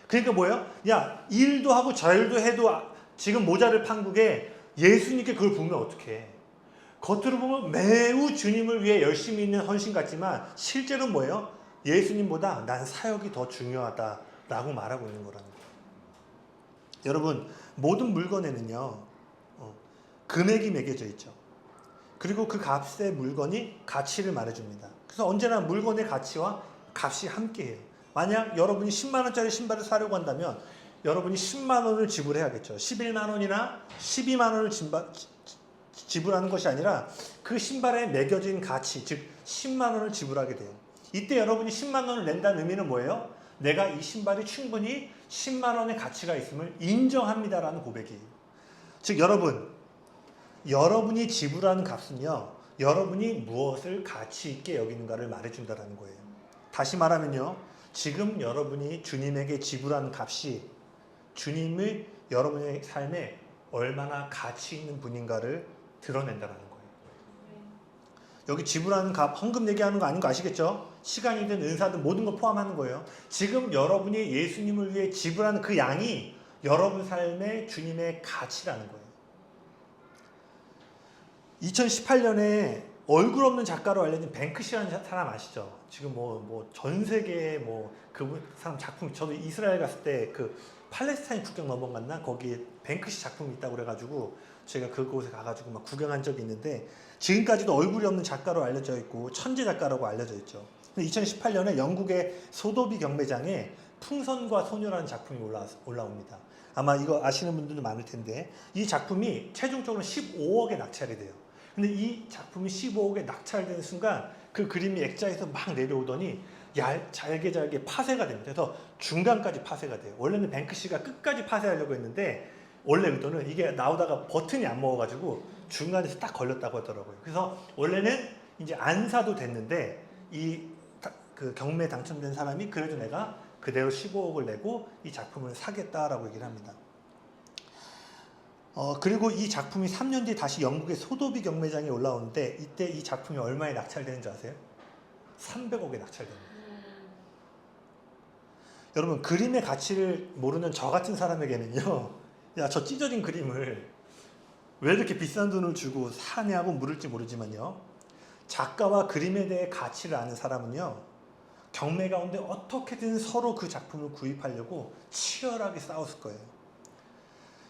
그러니까 뭐예요? 야, 일도 하고 저일도 해도 지금 모자를 판국에 예수님께 그걸 보면 어떡해. 겉으로 보면 매우 주님을 위해 열심히 있는 헌신 같지만 실제로 뭐예요? 예수님보다 난 사역이 더 중요하다라고 말하고 있는 거라는 거예요. 여러분, 모든 물건에는요 금액이 매겨져 있죠. 그리고 그 값의 물건이 가치를 말해줍니다. 그래서 언제나 물건의 가치와 값이 함께해요. 만약 여러분이 10만 원짜리 신발을 사려고 한다면 여러분이 10만 원을 지불해야겠죠. 11만 원이나 12만 원을 지불하는 것이 아니라 그 신발에 매겨진 가치, 즉 10만 원을 지불하게 돼요. 이때 여러분이 10만 원을 낸다는 의미는 뭐예요? 내가 이 신발이 충분히 10만 원의 가치가 있음을 인정합니다라는 고백이에요. 즉 여러분이 지불하는 값은요, 여러분이 무엇을 가치 있게 여기는가를 말해준다는 거예요. 다시 말하면요, 지금 여러분이 주님에게 지불하는 값이 주님을 여러분의 삶에 얼마나 가치 있는 분인가를 드러낸다는 거예요. 여기 지불하는 값, 헌금 얘기하는 거 아닌 거 아시겠죠? 시간이든 은사든 모든 걸 포함하는 거예요. 지금 여러분이 예수님을 위해 지불하는 그 양이 여러분 삶의 주님의 가치라는 거예요. 2018년에 얼굴 없는 작가로 알려진 뱅크시라는 사람 아시죠? 지금 전 세계에 그 사람 작품, 저도 이스라엘 갔을 때 그 팔레스타인 국경 넘어갔나? 거기에 뱅크시 작품이 있다고 그래가지고 제가 그곳에 가가지고 막 구경한 적이 있는데 지금까지도 얼굴이 없는 작가로 알려져 있고 천재 작가라고 알려져 있죠. 근데 2018년에 영국의 소도비 경매장에 풍선과 소녀라는 작품이 올라옵니다. 아마 이거 아시는 분들도 많을 텐데 이 작품이 최종적으로 15억에 낙찰이 돼요. 근데 이 작품이 15억에 낙찰되는 순간 그 그림이 액자에서 막 내려오더니 잘게 파쇄가 됩니다. 그래서 중간까지 파쇄가 돼요. 원래는 뱅크시가 끝까지 파쇄하려고 했는데 원래 의도는 이게 나오다가 버튼이 안 먹어가지고 중간에서 딱 걸렸다고 하더라고요. 그래서 원래는 이제 안 사도 됐는데 그 경매에 당첨된 사람이 그래도 내가 그대로 15억을 내고 이 작품을 사겠다라고 얘기를 합니다. 그리고 이 작품이 3년 뒤에 다시 영국의 소도비 경매장에 올라오는데 이때 이 작품이 얼마에 낙찰되는 줄 아세요? 300억에 낙찰됩니다. 여러분, 그림의 가치를 모르는 저 같은 사람에게는요, 야, 저 찢어진 그림을 왜 이렇게 비싼 돈을 주고 사냐고 물을지 모르지만요, 작가와 그림에 대해 가치를 아는 사람은요, 경매 가운데 어떻게든 서로 그 작품을 구입하려고 치열하게 싸웠을 거예요.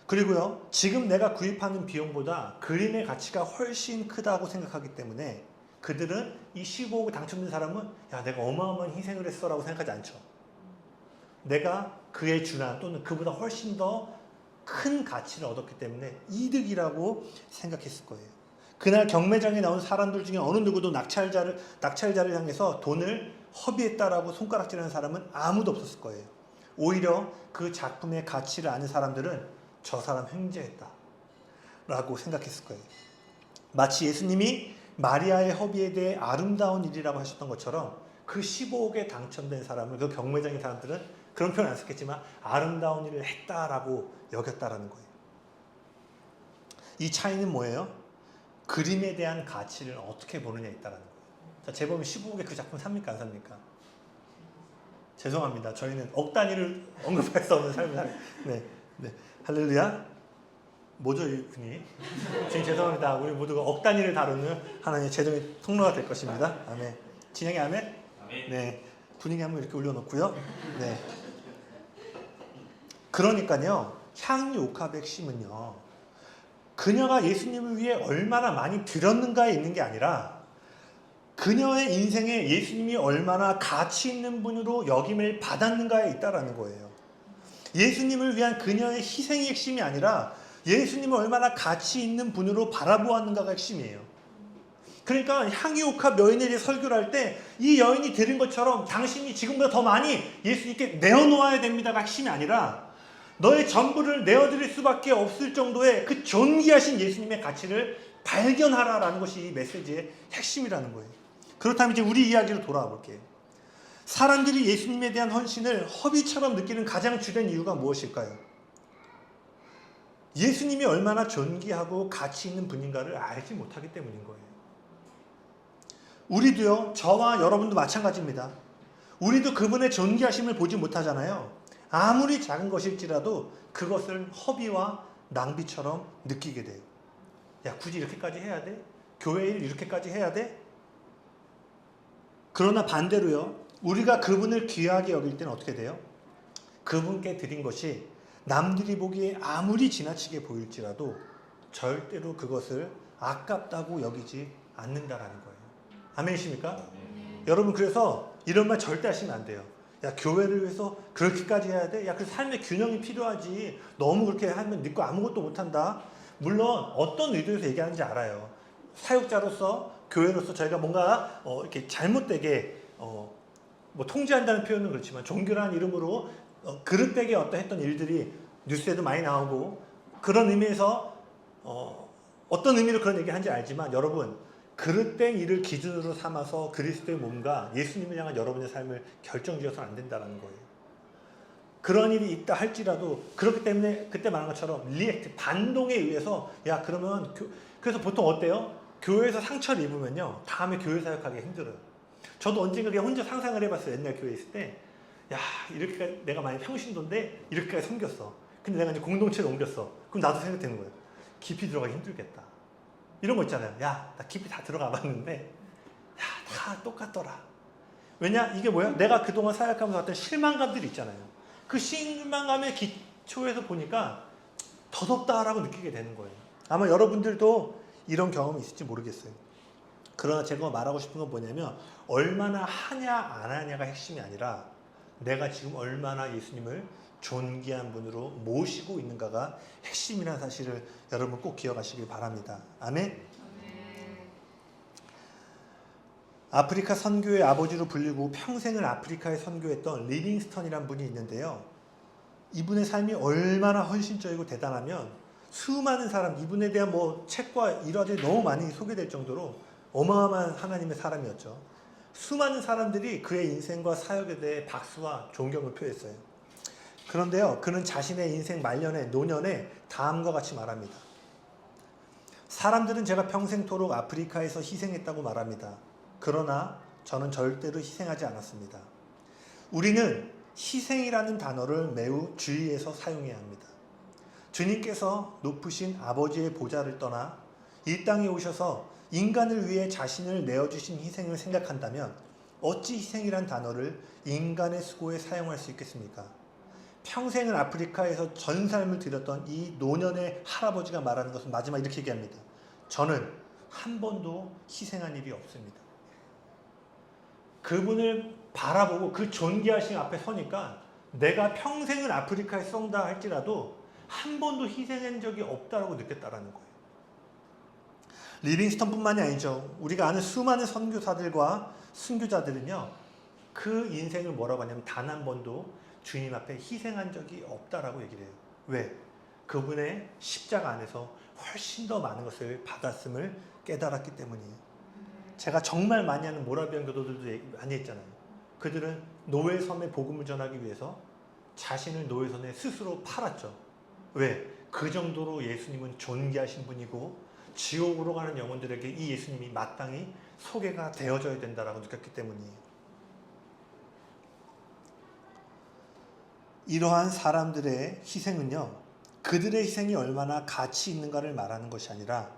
그리고요, 지금 내가 구입하는 비용보다 그림의 가치가 훨씬 크다고 생각하기 때문에 그들은 이 15억 당첨된 사람은 야, 내가 어마어마한 희생을 했어 라고 생각하지 않죠. 내가 그에 준한 또는 그보다 훨씬 더 큰 가치를 얻었기 때문에 이득이라고 생각했을 거예요. 그날 경매장에 나온 사람들 중에 어느 누구도 낙찰자를 향해서 돈을 허비했다라고 손가락질하는 사람은 아무도 없었을 거예요. 오히려 그 작품의 가치를 아는 사람들은 저 사람 횡재했다 라고 생각했을 거예요. 마치 예수님이 마리아의 허비에 대해 아름다운 일이라고 하셨던 것처럼 그 15억에 당첨된 사람을, 그 경매장의 사람들은 그런 표현 안 썼겠지만 아름다운 일을 했다라고 여겼다라는 거예요. 이 차이는 뭐예요? 그림에 대한 가치를 어떻게 보느냐에 있다라는 거예요. 자, 재범이 15억에 그 작품 삽니까 안 삽니까? 죄송합니다. 저희는 억 단위를 언급할 수 없는 삶을 살아요. 네. 할렐루야. 뭐죠 이분이? 주님 죄송합니다. 우리 모두가 억 단위를 다루는 하나님의 재정의 통로가 될 것입니다. 아멘. 진영이 아멘? 아멘. 네. 분위기 한번 이렇게 올려놓고요. 네. 그러니까요, 향유 옥합의 심은요, 그녀가 예수님을 위해 얼마나 많이 드렸는가에 있는 게 아니라 그녀의 인생에 예수님이 얼마나 가치 있는 분으로 여김을 받았는가에 있다라는 거예요. 예수님을 위한 그녀의 희생이 핵심이 아니라 예수님을 얼마나 가치 있는 분으로 바라보았는가가 핵심이에요. 그러니까 향유옥합 여인에 대해 설교를 할 때 이 여인이 들은 것처럼 당신이 지금보다 더 많이 예수님께 내어놓아야 됩니다가 핵심이 아니라 너의 전부를 내어드릴 수밖에 없을 정도의 그 존귀하신 예수님의 가치를 발견하라라는 것이 이 메시지의 핵심이라는 거예요. 그렇다면 이제 우리 이야기로 돌아와 볼게요. 사람들이 예수님에 대한 헌신을 허비처럼 느끼는 가장 주된 이유가 무엇일까요? 예수님이 얼마나 존귀하고 가치 있는 분인가를 알지 못하기 때문인 거예요. 우리도요, 저와 여러분도 마찬가지입니다. 우리도 그분의 존귀하심을 보지 못하잖아요. 아무리 작은 것일지라도 그것을 허비와 낭비처럼 느끼게 돼요. 야, 굳이 이렇게까지 해야 돼? 교회 일 이렇게까지 해야 돼? 그러나 반대로요, 우리가 그분을 귀하게 여길 때는 어떻게 돼요? 그분께 드린 것이 남들이 보기에 아무리 지나치게 보일지라도 절대로 그것을 아깝다고 여기지 않는다라는 거예요. 아멘이십니까? 여러분, 그래서 이런 말 절대 하시면 안 돼요. 야, 교회를 위해서 그렇게까지 해야 돼? 야, 그 삶의 균형이 필요하지. 너무 그렇게 하면 네 거 아무것도 못한다. 물론 어떤 의도에서 얘기하는지 알아요. 사역자로서, 교회로서 저희가 뭔가 이렇게 잘못되게 뭐 통제한다는 표현은 그렇지만 종교라는 이름으로 그릇되게 했던 일들이 뉴스에도 많이 나오고, 그런 의미에서 어떤 의미로 그런 얘기를 하는지 알지만, 여러분, 그릇된 일을 기준으로 삼아서 그리스도의 몸과 예수님을 향한 여러분의 삶을 결정지어서는 안 된다는 거예요. 그런 일이 있다 할지라도, 그렇기 때문에 그때 말한 것처럼 리액트, 반동에 의해서, 야, 그러면 그래서 보통 어때요? 교회에서 상처를 입으면요, 다음에 교회 사역하기 힘들어요. 저도 언젠가 그냥 혼자 상상을 해봤어요. 옛날 교회에 있을 때. 야, 이렇게까지 내가 만약 평신도인데 이렇게까지 섬겼어. 근데 내가 이제 공동체를 옮겼어. 그럼 나도 생각되는 거예요. 깊이 들어가기 힘들겠다. 이런 거 있잖아요. 야, 나 깊이 다 들어가 봤는데, 야, 다 똑같더라. 왜냐? 이게 뭐야? 내가 그동안 사역하면서 어떤 실망감들이 있잖아요. 그 실망감의 기초에서 보니까 더덥다라고 느끼게 되는 거예요. 아마 여러분들도 이런 경험이 있을지 모르겠어요. 그러나 제가 말하고 싶은 건 뭐냐면, 얼마나 하냐 안 하냐가 핵심이 아니라 내가 지금 얼마나 예수님을 존귀한 분으로 모시고 있는가가 핵심이라는 사실을 여러분 꼭 기억하시길 바랍니다. 아멘. 아프리카 선교의 아버지로 불리고 평생을 아프리카에 선교했던 리빙스턴이란 분이 있는데요. 이분의 삶이 얼마나 헌신적이고 대단하면 수많은 사람, 이분에 대한 책과 일화들이 너무 많이 소개될 정도로 어마어마한 하나님의 사람이었죠. 수많은 사람들이 그의 인생과 사역에 대해 박수와 존경을 표했어요. 그런데요, 그는 자신의 인생 말년에, 노년에 다음과 같이 말합니다. 사람들은 제가 평생토록 아프리카에서 희생했다고 말합니다. 그러나 저는 절대로 희생하지 않았습니다. 우리는 희생이라는 단어를 매우 주의해서 사용해야 합니다. 주님께서 높으신 아버지의 보좌를 떠나 이 땅에 오셔서 인간을 위해 자신을 내어주신 희생을 생각한다면 어찌 희생이란 단어를 인간의 수고에 사용할 수 있겠습니까? 평생을 아프리카에서 전 삶을 들였던 이 노년의 할아버지가 말하는 것은 마지막 이렇게 얘기합니다. 저는 한 번도 희생한 일이 없습니다. 그분을 바라보고 그 존귀하신 앞에 서니까 내가 평생을 아프리카에 쏜다 할지라도 한 번도 희생한 적이 없다라고 느꼈다라는 거예요. 리빙스턴뿐만이 아니죠. 우리가 아는 수많은 선교사들과 순교자들은요, 그 인생을 뭐라고 하냐면 단 한 번도 주님 앞에 희생한 적이 없다라고 얘기를 해요. 왜? 그분의 십자가 안에서 훨씬 더 많은 것을 받았음을 깨달았기 때문이에요. 제가 정말 많이 하는 모라비안 교도들도 많이 했잖아요. 그들은 노예섬에 복음을 전하기 위해서 자신을 노예섬에 스스로 팔았죠. 왜? 그 정도로 예수님은 존귀하신 분이고 지옥으로 가는 영혼들에게 이 예수님이 마땅히 소개가 되어져야 된다라고 느꼈기 때문이에요. 이러한 사람들의 희생은요, 그들의 희생이 얼마나 가치 있는가를 말하는 것이 아니라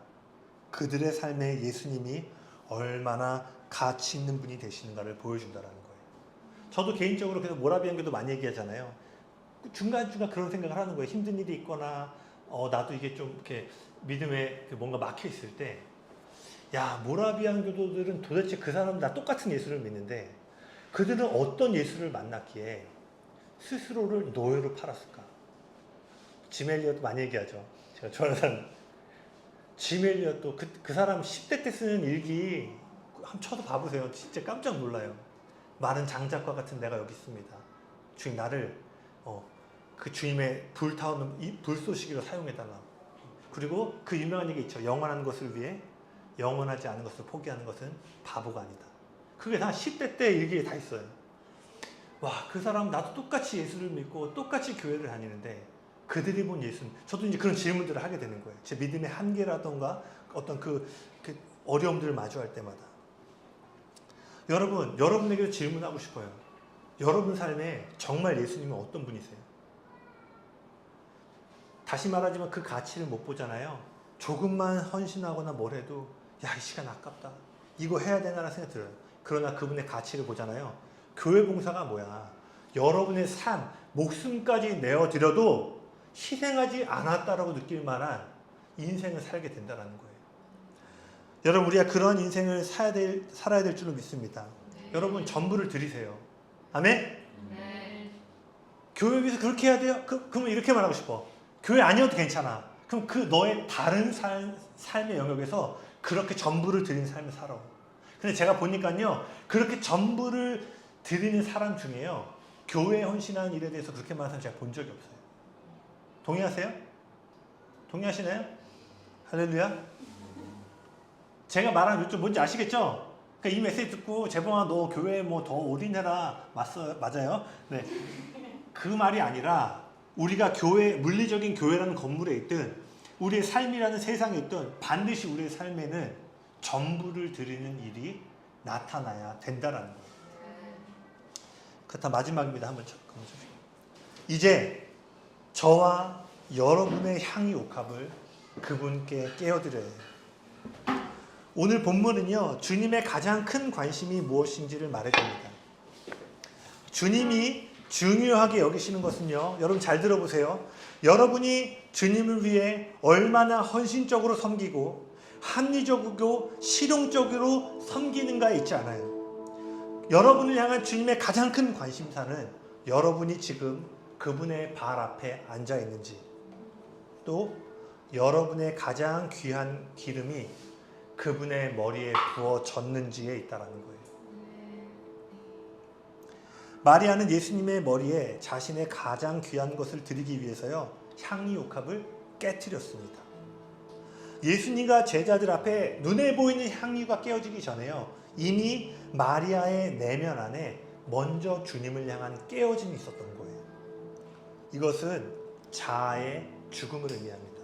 그들의 삶에 예수님이 얼마나 가치 있는 분이 되시는가를 보여준다는 거예요. 저도 개인적으로 그래서 모라비안교도 많이 얘기하잖아요. 중간중간 그런 생각을 하는 거예요. 힘든 일이 있거나 나도 이게 좀 이렇게 믿음에 뭔가 막혀 있을 때, 야, 모라비안 교도들은 도대체 그 사람들 다 똑같은 예수를 믿는데 그들은 어떤 예수를 만났기에 스스로를 노예로 팔았을까? 짐 엘리엇도 많이 얘기하죠. 제가 좋아하는 사람. 짐 엘리엇도 그 사람 10대 때 쓰는 일기 한번 쳐서 봐보세요. 진짜 깜짝 놀라요. 많은 장작과 같은 내가 여기 있습니다. 주님 나를 그 주님의 불타오는 이 불쏘시개로 사용해달라. 그리고 그 유명한 얘기 있죠. 영원한 것을 위해 영원하지 않은 것을 포기하는 것은 바보가 아니다. 그게 다 10대 때 일기에 다 있어요. 와, 그 사람 나도 똑같이 예수를 믿고 똑같이 교회를 다니는데 그들이 본 예수는, 저도 이제 그런 질문들을 하게 되는 거예요. 제 믿음의 한계라던가 어떤 그 어려움들을 마주할 때마다. 여러분, 여러분에게 질문하고 싶어요. 여러분 삶에 정말 예수님은 어떤 분이세요? 다시 말하지만 그 가치를 못 보잖아요. 조금만 헌신하거나 뭘 해도 야, 이 시간 아깝다. 이거 해야 되나라는 생각이 들어요. 그러나 그분의 가치를 보잖아요. 교회 봉사가 뭐야? 여러분의 삶, 목숨까지 내어드려도 희생하지 않았다라고 느낄 만한 인생을 살게 된다는 거예요. 여러분, 우리가 그런 인생을 살아야 될 줄로 믿습니다. 여러분, 전부를 드리세요. 아멘? 교회에서 그렇게 해야 돼요? 그러면 이렇게 말하고 싶어. 교회 아니어도 괜찮아. 그럼 그 너의 다른 삶의 영역에서 그렇게 전부를 드리는 삶을 살아. 근데 제가 보니까요, 그렇게 전부를 드리는 사람 중에요, 교회에 헌신하는 일에 대해서 그렇게 말하는 사람 제가 본 적이 없어요. 동의하세요? 동의하시나요? 할렐루야. 제가 말하는 요점 뭔지 아시겠죠? 그러니까 이 메시지 듣고 재봉아 너 교회에 뭐 더 올인해라. 맞아요? 네. 그 말이 아니라 우리가 교회, 물리적인 교회라는 건물에 있든 우리의 삶이라는 세상에 있든 반드시 우리의 삶에는 전부를 드리는 일이 나타나야 된다라는 거예요. 그렇다 마지막입니다. 한번 쳐주세요. 이제 저와 여러분의 향유 옥합을 그분께 깨어드려야 해요. 오늘 본문은요, 주님의 가장 큰 관심이 무엇인지를 말해줍니다. 주님이 중요하게 여기시는 것은요, 여러분 잘 들어보세요. 여러분이 주님을 위해 얼마나 헌신적으로 섬기고 합리적이고 실용적으로 섬기는가에 있지 않아요. 여러분을 향한 주님의 가장 큰 관심사는 여러분이 지금 그분의 발 앞에 앉아 있는지, 또 여러분의 가장 귀한 기름이 그분의 머리에 부어졌는지에 있다라는 거예요. 마리아는 예수님의 머리에 자신의 가장 귀한 것을 드리기 위해서요, 향유 옥합을 깨트렸습니다. 예수님과 제자들 앞에 눈에 보이는 향유가 깨어지기 전에요, 이미 마리아의 내면 안에 먼저 주님을 향한 깨어짐이 있었던 거예요. 이것은 자아의 죽음을 의미합니다.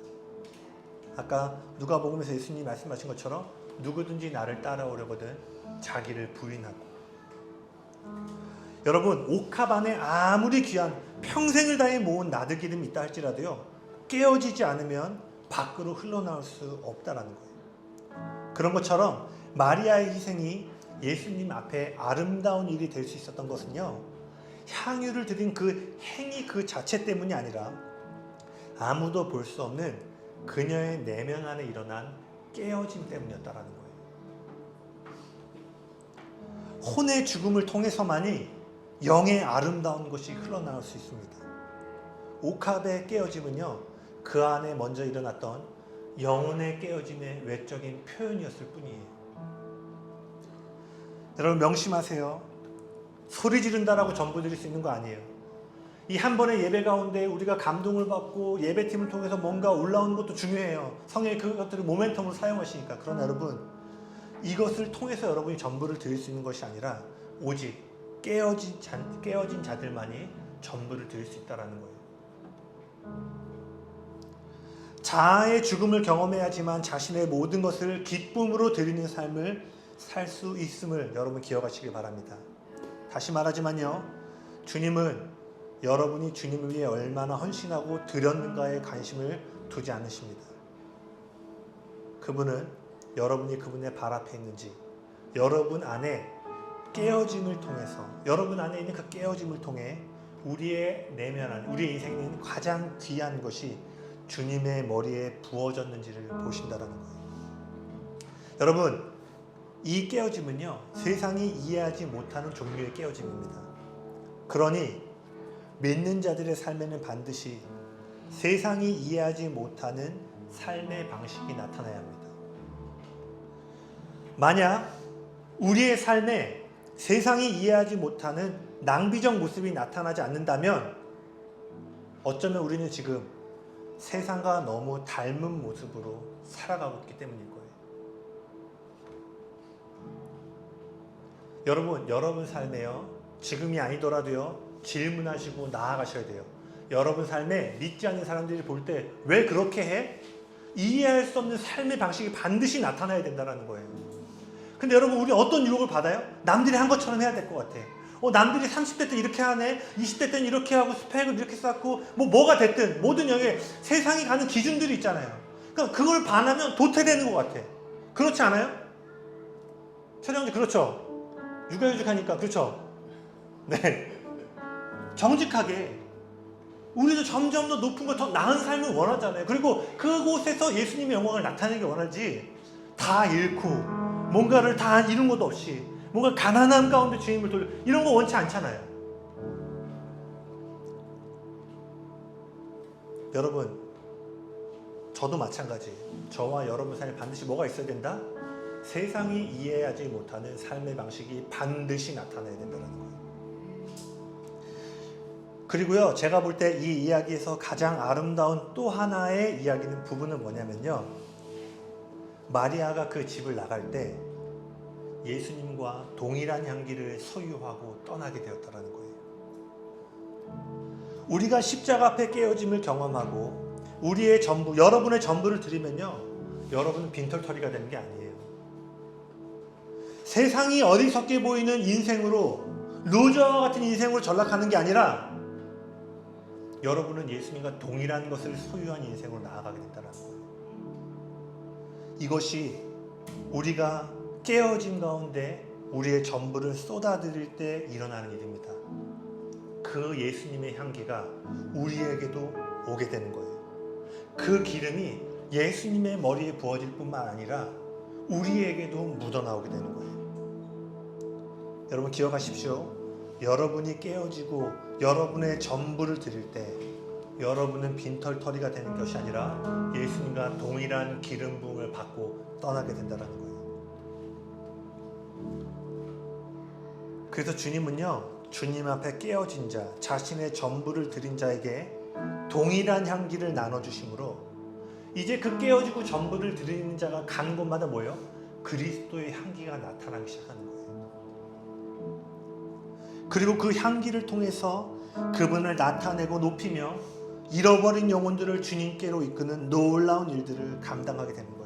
아까 누가복음에서 예수님이 말씀하신 것처럼 누구든지 나를 따라오려거든 자기를 부인하고. 여러분, 옥합 안에 아무리 귀한 평생을 다해 모은 나드기름이 있다 할지라도요, 깨어지지 않으면 밖으로 흘러나올 수 없다라는 거예요. 그런 것처럼 마리아의 희생이 예수님 앞에 아름다운 일이 될 수 있었던 것은요, 향유를 드린 그 행위 그 자체 때문이 아니라 아무도 볼 수 없는 그녀의 내면 안에 일어난 깨어짐 때문이었다라는 거예요. 혼의 죽음을 통해서만이 영의 아름다운 것이 흘러나올 수 있습니다. 옥합의 깨어짐은요, 그 안에 먼저 일어났던 영혼의 깨어짐의 외적인 표현이었을 뿐이에요. 여러분 명심하세요. 소리 지른다라고 전부 드릴 수 있는 거 아니에요. 이 한 번의 예배 가운데 우리가 감동을 받고 예배팀을 통해서 뭔가 올라오는 것도 중요해요. 성령이 그것들을 모멘텀으로 사용하시니까. 그러나 여러분, 이것을 통해서 여러분이 전부를 드릴 수 있는 것이 아니라 오직 깨어진 자들만이 전부를 드릴 수 있다는 거예요. 자아의 죽음을 경험해야지만 자신의 모든 것을 기쁨으로 드리는 삶을 살 수 있음을 여러분 기억하시길 바랍니다. 다시 말하지만요, 주님은 여러분이 주님을 위해 얼마나 헌신하고 드렸는가에 관심을 두지 않으십니다. 그분은 여러분이 그분의 발 앞에 있는지, 여러분 안에 깨어짐을 통해서, 여러분 안에 있는 그 깨어짐을 통해 우리의 내면 안에, 우리의 인생에 있는 가장 귀한 것이 주님의 머리에 부어졌는지를 보신다는 거예요. 여러분, 이 깨어짐은요, 세상이 이해하지 못하는 종류의 깨어짐입니다. 그러니 믿는 자들의 삶에는 반드시 세상이 이해하지 못하는 삶의 방식이 나타나야 합니다. 만약 우리의 삶에 세상이 이해하지 못하는 낭비적 모습이 나타나지 않는다면 어쩌면 우리는 지금 세상과 너무 닮은 모습으로 살아가고 있기 때문일 거예요. 여러분 삶에요, 지금이 아니더라도요, 질문하시고 나아가셔야 돼요. 여러분 삶에 믿지 않는 사람들이 볼 때 왜 그렇게 해? 이해할 수 없는 삶의 방식이 반드시 나타나야 된다는 거예요. 근데 여러분, 우리 어떤 유혹을 받아요? 남들이 한 것처럼 해야 될 것 같아. 남들이 30대 때 이렇게 하네, 20대 때는 이렇게 하고 스펙을 이렇게 쌓고 뭐가 됐든 모든 영역에 세상이 가는 기준들이 있잖아요. 그러니까 그걸 반하면 도태되는 것 같아. 그렇지 않아요? 최정지 그렇죠? 육아휴직하니까 그렇죠? 네. 정직하게 우리도 점점 더 높은 거, 더 나은 삶을 원하잖아요. 그리고 그곳에서 예수님의 영광을 나타내기 원하지, 다 잃고 뭔가를 다 이룬 것도 없이 뭔가 가난함 가운데 주님을 돌려, 이런 거 원치 않잖아요. 여러분, 저도 마찬가지. 저와 여러분 삶에 반드시 뭐가 있어야 된다? 세상이 이해하지 못하는 삶의 방식이 반드시 나타나야 된다는 거예요. 그리고요, 제가 볼 때 이 이야기에서 가장 아름다운 또 하나의 이야기는 부분은 뭐냐면요, 마리아가 그 집을 나갈 때 예수님과 동일한 향기를 소유하고 떠나게 되었다는 거예요. 우리가 십자가 앞에 깨어짐을 경험하고 우리의 전부, 여러분의 전부를 드리면요, 여러분은 빈털터리가 되는 게 아니에요. 세상이 어리석게 보이는 인생으로, 루저와 같은 인생으로 전락하는 게 아니라 여러분은 예수님과 동일한 것을 소유한 인생으로 나아가게 된다는 거예요. 이것이 우리가 깨어짐 가운데 우리의 전부를 쏟아드릴 때 일어나는 일입니다. 그 예수님의 향기가 우리에게도 오게 되는 거예요. 그 기름이 예수님의 머리에 부어질 뿐만 아니라 우리에게도 묻어나오게 되는 거예요. 여러분 기억하십시오. 여러분이 깨어지고 여러분의 전부를 드릴 때 여러분은 빈털터리가 되는 것이 아니라 예수님과 동일한 기름 부음을 받고 떠나게 된다는 거예요. 그래서 주님은요, 주님 앞에 깨어진 자, 자신의 전부를 드린 자에게 동일한 향기를 나눠주심으로 이제 그 깨어지고 전부를 드리는 자가 가는 곳마다 뭐예요? 그리스도의 향기가 나타나기 시작하는 거예요. 그리고 그 향기를 통해서 그분을 나타내고 높이며 잃어버린 영혼들을 주님께로 이끄는 놀라운 일들을 감당하게 되는 거예요.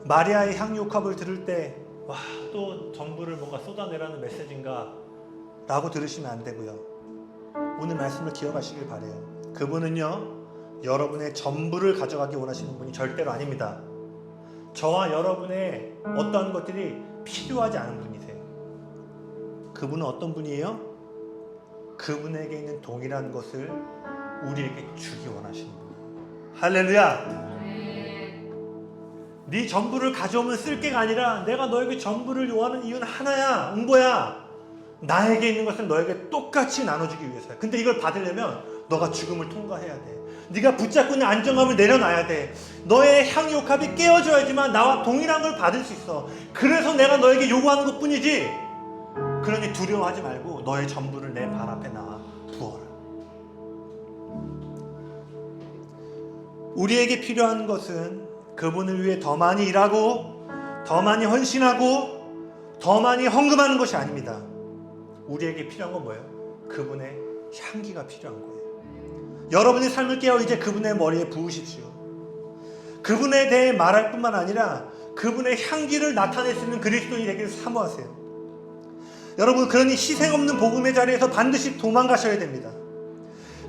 마리아의 향유옥합을 들을 때 와, 또 전부를 뭔가 쏟아내라는 메시지인가 라고 들으시면 안 되고요. 오늘 말씀을 기억하시길 바라요. 그분은요, 여러분의 전부를 가져가기 원하시는 분이 절대로 아닙니다. 저와 여러분의 어떠한 것들이 필요하지 않은 분이세요. 그분은 어떤 분이에요? 그분에게 있는 동일한 것을 우리에게 주기 원하시는 분이에요. 할렐루야! 네 전부를 가져오면 쓸 게가 아니라 내가 너에게 전부를 요하는 이유는 하나야, 응보야. 나에게 있는 것을 너에게 똑같이 나눠주기 위해서야. 근데 이걸 받으려면 너가 죽음을 통과해야 돼. 네가 붙잡고 있는 안정감을 내려놔야 돼. 너의 향유옥합이 깨어져야지만 나와 동일한 걸 받을 수 있어. 그래서 내가 너에게 요구하는 것뿐이지. 그러니 두려워하지 말고 너의 전부를 내 발 앞에 놔 부어라. 우리에게 필요한 것은 그분을 위해 더 많이 일하고 더 많이 헌신하고 더 많이 헌금하는 것이 아닙니다. 우리에게 필요한 건 뭐예요? 그분의 향기가 필요한 거예요. 여러분의 삶을 깨어 이제 그분의 머리에 부으십시오. 그분에 대해 말할 뿐만 아니라 그분의 향기를 나타낼 수 있는 그리스도인이 되기를 사모하세요. 여러분, 그러니 희생 없는 복음의 자리에서 반드시 도망가셔야 됩니다.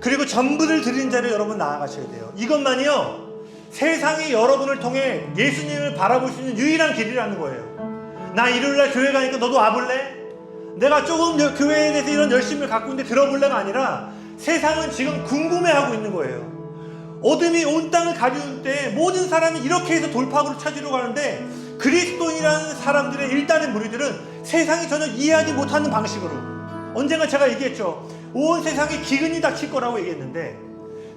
그리고 전부를 드리는 자리에 여러분 나아가셔야 돼요. 이것만이요, 세상이 여러분을 통해 예수님을 바라볼 수 있는 유일한 길이라는 거예요. 나 일요일날 교회 가니까 너도 와볼래? 내가 조금 교회에 대해서 이런 열심을 갖고 있는데 들어볼래가 아니라 세상은 지금 궁금해하고 있는 거예요. 어둠이 온 땅을 가리울 때 모든 사람이 이렇게 해서 돌파구를 찾으려고 하는데 그리스도인이라는 사람들의 일단의 무리들은 세상이 전혀 이해하지 못하는 방식으로, 언젠가 제가 얘기했죠. 온 세상에 기근이 닥칠 거라고 얘기했는데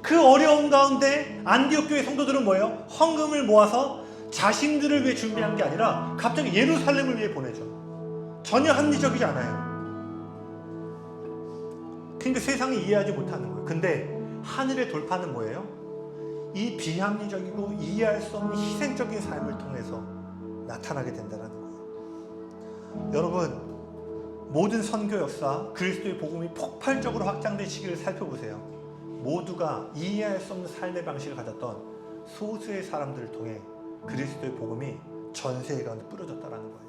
그 어려움 가운데 안디옥 교회 성도들은 뭐예요? 헌금을 모아서 자신들을 위해 준비한 게 아니라 갑자기 예루살렘을 위해 보내죠. 전혀 합리적이지 않아요. 그러니까 세상이 이해하지 못하는 거예요. 근데 하늘의 돌파는 뭐예요? 이 비합리적이고 이해할 수 없는 희생적인 삶을 통해서 나타나게 된다는 거예요. 여러분, 모든 선교 역사, 그리스도의 복음이 폭발적으로 확장된 시기를 살펴보세요. 모두가 이해할 수 없는 삶의 방식을 가졌던 소수의 사람들을 통해 그리스도의 복음이 전 세계 가운데 뿌려졌다라는 거예요.